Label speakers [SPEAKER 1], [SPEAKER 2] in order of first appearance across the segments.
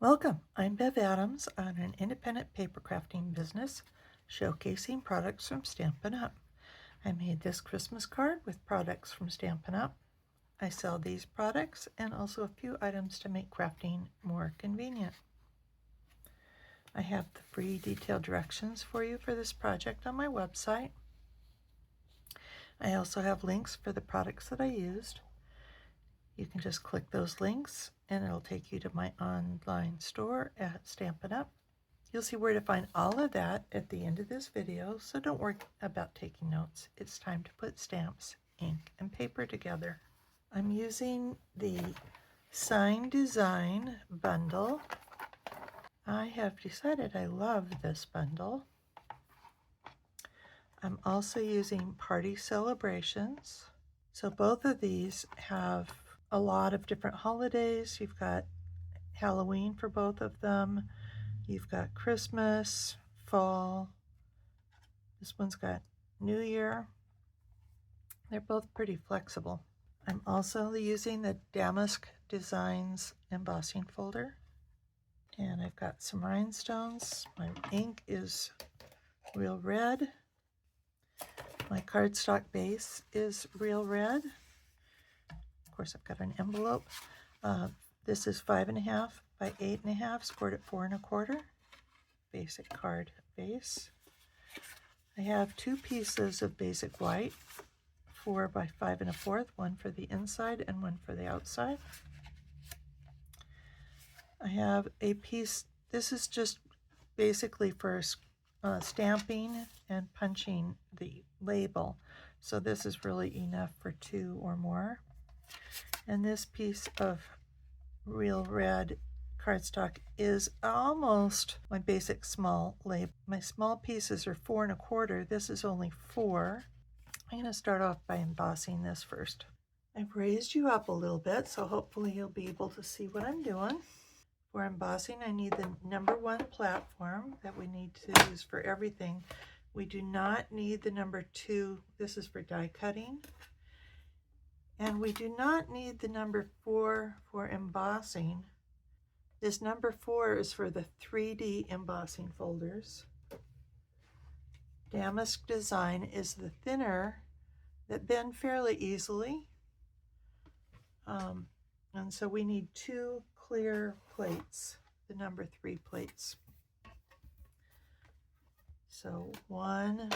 [SPEAKER 1] Welcome, I'm Bev Adams on an independent paper crafting business showcasing products from Stampin' Up. I made this Christmas card with products from Stampin' Up. I sell these products and also a few items to make crafting more convenient. I have the free detailed directions for you for this project on my website. I also have links for the products that I used. You can just click those links and it'll take you to my online store at Stampin' Up. You'll see where to find all of that at the end of this video, so don't worry about taking notes. It's time to put stamps, ink, and paper together. I'm using the Sign Design bundle. I have decided I love this bundle. I'm also using Party Celebrations. So both of these have a lot of different holidays. You've got Halloween for both of them. You've got Christmas, fall. This one's got New Year. They're both pretty flexible. I'm also using the Damask Designs embossing folder. And I've got some rhinestones. My ink is Real Red. My cardstock base is Real Red. Of course, I've got an envelope. This is 5.5 by 8.5, scored at 4 1/4. Basic card base. I have 2 pieces of basic white, 4 by 5 1/4, one for the inside and one for the outside. I have a piece, this is just basically for stamping and punching the label. So this is really enough for 2 or more. And this piece of Real Red cardstock is almost my basic small label. My small pieces are 4 1/4. This is only 4. I'm going to start off by embossing this first. I've raised you up a little bit, so hopefully you'll be able to see what I'm doing. For embossing, I need the number 1 platform that we need to use for everything. We do not need the number 2. This is for die cutting. And we do not need the number 4 for embossing. This number 4 is for the 3D embossing folders. Damask Design is the thinner that bend fairly easily. And so we need 2 clear plates, the number 3 plates. So 1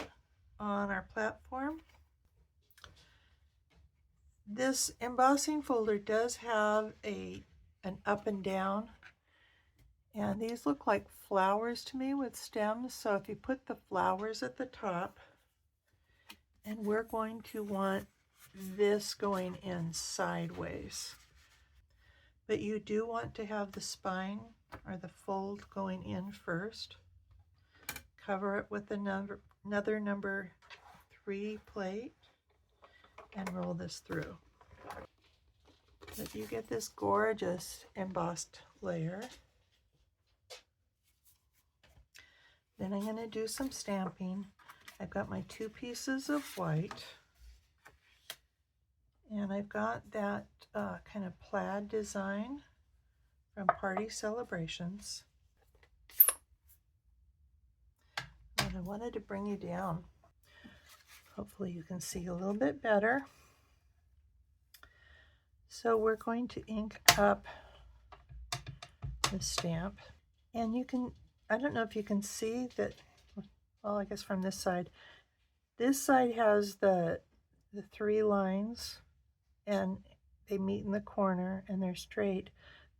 [SPEAKER 1] on our platform. This embossing folder does have an up and down, and these look like flowers to me with stems. So if you put the flowers at the top, and we're going to want this going in sideways. But you do want to have the spine or the fold going in first. Cover it with another number 3 plate and roll this through. But you get this gorgeous embossed layer. Then I'm going to do some stamping. I've got my 2 pieces of white, and I've got that kind of plaid design from Party Celebrations. And I wanted to bring you down. Hopefully you can see a little bit better. So we're going to ink up the stamp. And you can, I don't know if you can see that, well, I guess from this side has the 3 lines, and they meet in the corner and they're straight.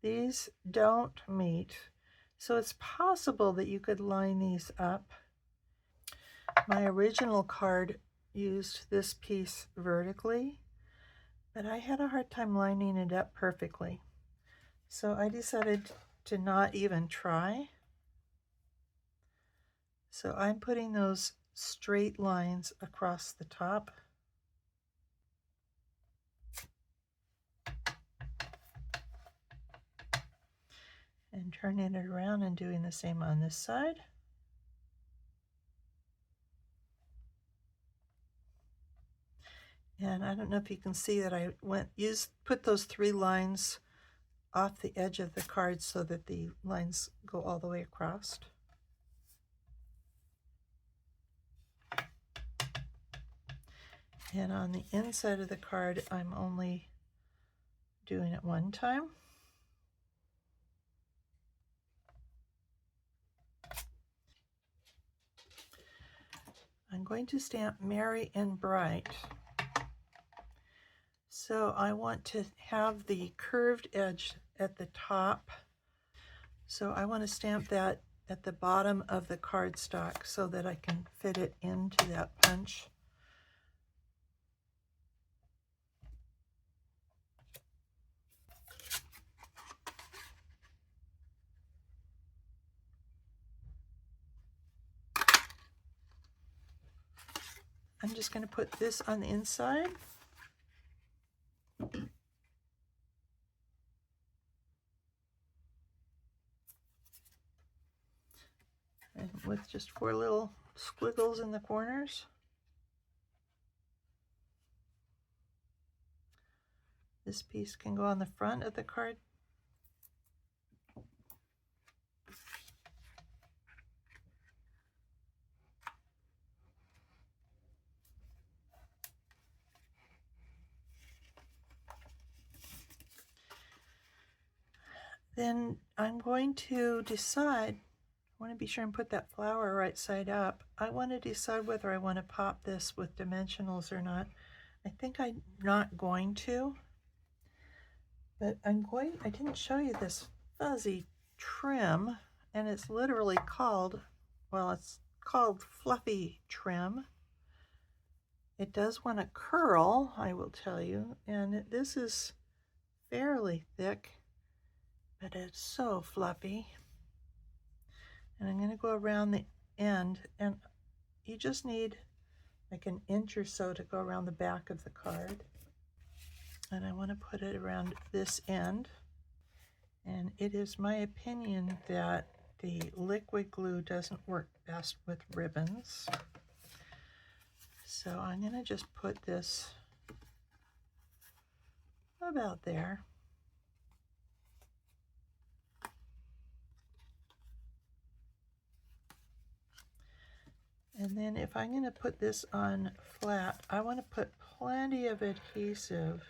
[SPEAKER 1] These don't meet, so it's possible that you could line these up. My original card used this piece vertically, but I had a hard time lining it up perfectly. So I decided to not even try. So I'm putting those straight lines across the top. And turning it around and doing the same on this side. And I don't know if you can see that I put those 3 lines off the edge of the card so that the lines go all the way across. And on the inside of the card, I'm only doing it one time. I'm going to stamp Merry and Bright. So I want to have the curved edge at the top. So I want to stamp that at the bottom of the cardstock so that I can fit it into that punch. I'm just going to put this on the inside. And with just 4 little squiggles in the corners. This piece can go on the front of the card. Then I'm going to decide, I want to be sure and put that flower right side up. I want to decide whether I want to pop this with dimensionals or not. I think I'm not going to, but I didn't show you this fuzzy trim, and it's literally called, well, it's called Fluffy Trim. It does want to curl, I will tell you, and this is fairly thick, but it's so fluffy. And I'm going to go around the end, and you just need like an inch or so to go around the back of the card. And I want to put it around this end. And it is my opinion that the liquid glue doesn't work best with ribbons. So I'm going to just put this about there. And then if I'm going to put this on flat, I want to put plenty of adhesive,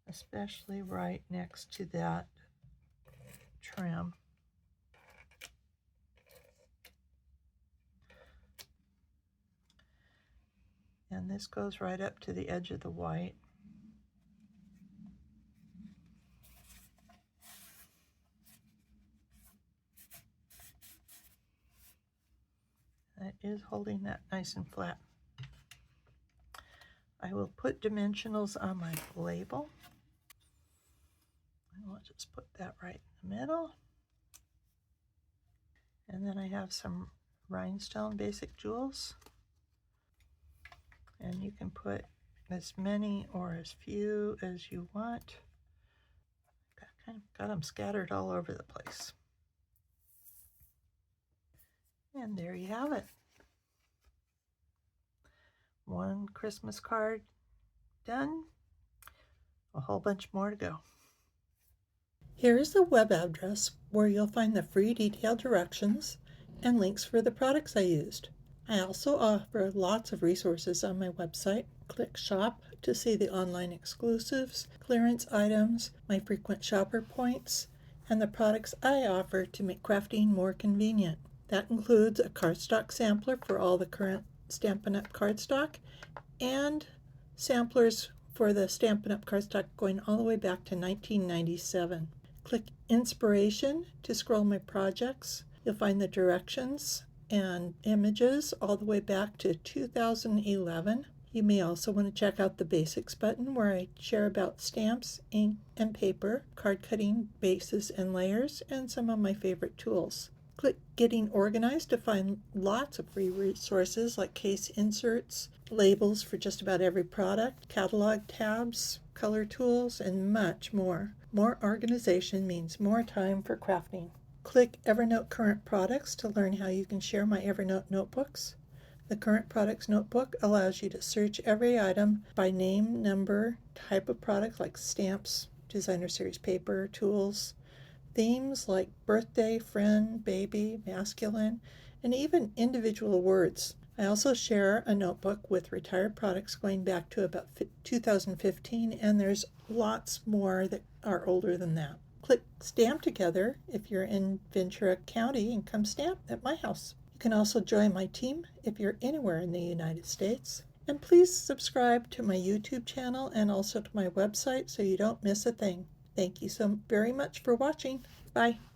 [SPEAKER 1] especially right next to that trim. And this goes right up to the edge of the white. That is holding that nice and flat. I will put dimensionals on my label. I'll just put that right in the middle. And then I have some rhinestone basic jewels. And you can put as many or as few as you want. Kind of got them scattered all over the place. And there you have it. One Christmas card done. A whole bunch more to go. Here is the web address where you'll find the free detailed directions and links for the products I used. I also offer lots of resources on my website. Click Shop to see the online exclusives, clearance items, my frequent shopper points, and the products I offer to make crafting more convenient. That includes a cardstock sampler for all the current Stampin' Up! Cardstock and samplers for the Stampin' Up! Cardstock going all the way back to 1997. Click Inspiration to scroll my projects. You'll find the directions and images all the way back to 2011. You may also want to check out the Basics button where I share about stamps, ink, and paper, card cutting bases and layers, and some of my favorite tools. Click Getting Organized to find lots of free resources like case inserts, labels for just about every product, catalog tabs, color tools, and much more. More organization means more time for crafting. Click Evernote Current Products to learn how you can share my Evernote notebooks. The Current Products Notebook allows you to search every item by name, number, type of product like stamps, Designer Series paper, tools, themes like birthday, friend, baby, masculine, and even individual words. I also share a notebook with retired products going back to about 2015, and there's lots more that are older than that. Click Stamp Together if you're in Ventura County and come stamp at my house. You can also join my team if you're anywhere in the United States. And please subscribe to my YouTube channel and also to my website so you don't miss a thing. Thank you so very much for watching. Bye.